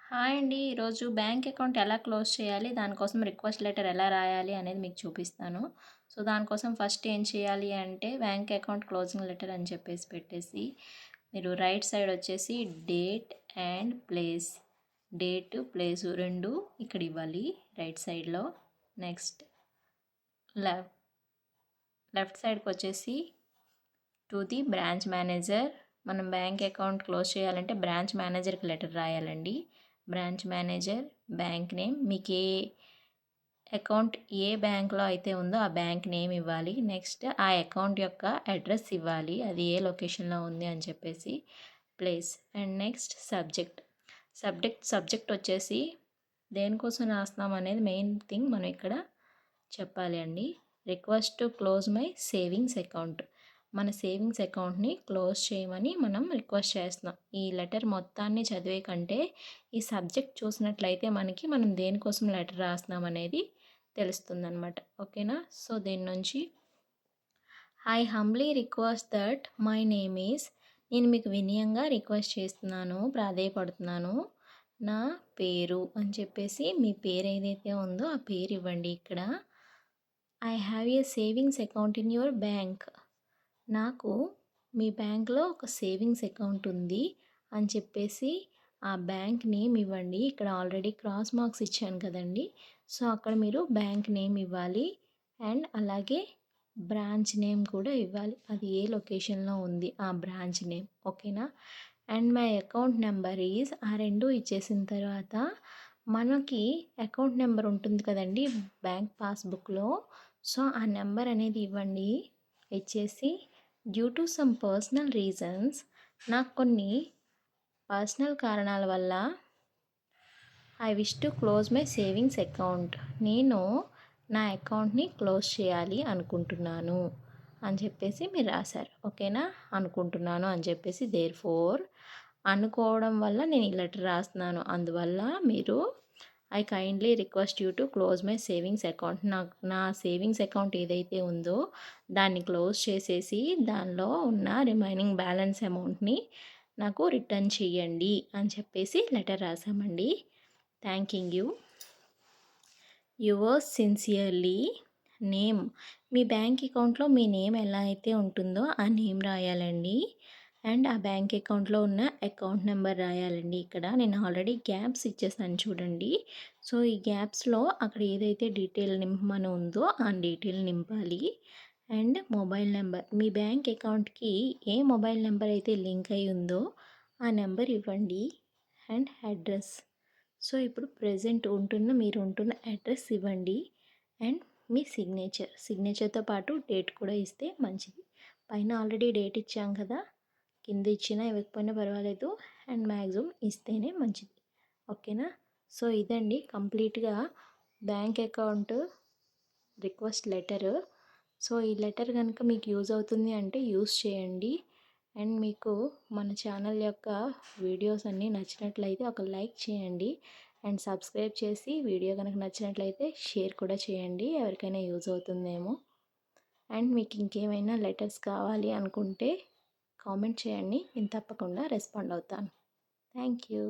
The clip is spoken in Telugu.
హాయ్ అండి. ఈరోజు బ్యాంక్ అకౌంట్ ఎలా క్లోజ్ చేయాలి, దానికోసం రిక్వెస్ట్ లెటర్ ఎలా రాయాలి అనేది మీకు చూపిస్తాను. సో దానికోసం ఫస్ట్ ఏం చేయాలి అంటే బ్యాంక్ అకౌంట్ క్లోజింగ్ లెటర్ అని చెప్పేసి పెట్టేసి మీరు రైట్ సైడ్ వచ్చేసి date and place, date place రెండు ఇక్కడ ఇవ్వాలి రైట్ సైడ్లో. నెక్స్ట్ లెఫ్ట్ సైడ్కి వచ్చేసి టు ది బ్రాంచ్ మేనేజర్. మనం బ్యాంక్ అకౌంట్ క్లోజ్ చేయాలంటే బ్రాంచ్ మేనేజర్కి లెటర్ రాయాలండి. బ్రాంచ్ మేనేజర్, బ్యాంక్ నేమ్, మీకు ఏ అకౌంట్ ఏ బ్యాంక్లో అయితే ఉందో ఆ బ్యాంక్ నేమ్ ఇవ్వాలి. నెక్స్ట్ ఆ అకౌంట్ యొక్క అడ్రస్ ఇవ్వాలి, అది ఏ లొకేషన్లో ఉంది అని చెప్పేసి. ప్లేస్ అండ్ నెక్స్ట్ సబ్జెక్ట్ వచ్చేసి దేనికోసం రాస్తున్నాం అనేది మెయిన్ థింగ్ మనం ఇక్కడ చెప్పాలి అండి. Request to close my savings account, మన సేవింగ్స్ అకౌంట్ని క్లోజ్ చేయమని మనం రిక్వెస్ట్ చేస్తున్నాం. ఈ లెటర్ మొత్తాన్ని చదివే కంటే ఈ సబ్జెక్ట్ చూసినట్లయితే మనం దేనికోసం లెటర్ రాస్తున్నాం అనేది తెలుస్తుందన్నమాట. ఓకేనా. సో దీని నుంచి I humbly request that my name is, నేను మీకు వినయంగా రిక్వెస్ట్ చేస్తున్నాను, ప్రాధేయపడుతున్నాను, నా పేరు అని చెప్పేసి మీ పేరు ఏదైతే ఉందో ఆ పేరు ఇవ్వండి ఇక్కడ. I have a savings account in your bank, నాకు మీ బ్యాంక్లో ఒక సేవింగ్స్ అకౌంట్ ఉంది అని చెప్పేసి ఆ బ్యాంక్ నేమ్ ఇవ్వండి. ఇక్కడ ఆల్రెడీ క్రాస్ మార్క్స్ ఇచ్చాను కదండి, సో అక్కడ మీరు బ్యాంక్ నేమ్ ఇవ్వాలి. అండ్ అలాగే బ్రాంచ్ నేమ్ కూడా ఇవ్వాలి, అది ఏ లొకేషన్లో ఉంది ఆ బ్రాంచ్ నేమ్. ఓకేనా. And my account number is, ఆ రెండు ఇచ్చేసిన తర్వాత మనకి అకౌంట్ నెంబర్ ఉంటుంది కదండి బ్యాంక్ పాస్బుక్లో, సో ఆ నెంబర్ అనేది ఇవ్వండి. ఇచ్చేసి due to some personal reasons, నాకు కొన్ని పర్సనల్ కారణాల వల్ల I wish to close my savings account, నేను నా అకౌంట్ని క్లోజ్ చేయాలి అనుకుంటున్నాను అని చెప్పేసి మీరు రాశారు. ఓకేనా. అనుకుంటున్నాను అని చెప్పేసి దేర్ఫోర్, అనుకోవడం వల్ల నేను ఈ లెటర్ రాస్తున్నాను, అందువల్ల మీరు I kindly request you to close my savings account, నా సేవింగ్స్ అకౌంట్ ఏదైతే ఉందో దాన్ని క్లోజ్ చేసేసి దానిలో ఉన్న రిమైనింగ్ బ్యాలెన్స్ అమౌంట్ని నాకు రిటర్న్ చేయండి అని చెప్పేసి లెటర్ రాసామండి. Thanking you. Yours sincerely name, మీ బ్యాంక్ అకౌంట్లో మీ నేమ్ ఎలా అయితే ఉంటుందో ఆ నేమ్ రాయాలండి. అండ్ ఆ బ్యాంక్ అకౌంట్లో ఉన్న అకౌంట్ నెంబర్ రాయాలండి. ఇక్కడ నేను ఆల్రెడీ గ్యాప్స్ ఇచ్చేసాను చూడండి, సో ఈ గ్యాప్స్లో అక్కడ ఏదైతే డీటెయిల్ నింపమని ఉందో ఆ డీటెయిల్ నింపాలి. And mobile number, me bank అకౌంట్కి ఏ మొబైల్ నెంబర్ అయితే లింక్ అయి ఉందో ఆ నెంబర్ ఇవ్వండి. అండ్ అడ్రస్, సో ఇప్పుడు మీరు ఉంటున్న అడ్రస్ ఇవ్వండి. అండ్ మీ సిగ్నేచర్తో పాటు డేట్ కూడా ఇస్తే మంచిది. పైన ఆల్రెడీ డేట్ ఇచ్చాం కదా, కింద ఇచ్చినా ఇవ్వకపోయినా పర్వాలేదు, అండ్ మ్యాక్సిమం ఇస్తేనే మంచిది. ఓకేనా. సో ఇదండి కంప్లీట్గా bank account request letter. So ఈ లెటర్ కనుక మీకు యూజ్ అవుతుంది అంటే యూజ్ చేయండి. అండ్ మీకు మన ఛానల్ యొక్క వీడియోస్ అన్నీ నచ్చినట్లయితే ఒక లైక్ చేయండి. అండ్ సబ్స్క్రైబ్ చేసి వీడియో కనుక నచ్చినట్లయితే షేర్ కూడా చేయండి, ఎవరికైనా యూజ్ అవుతుందేమో. అండ్ మీకు ఇంకేమైనా లెటర్స్ కావాలి అనుకుంటే కామెంట్ చేయండి, నేను తప్పకుండా రెస్పాండ్ అవుతాను. Thank you.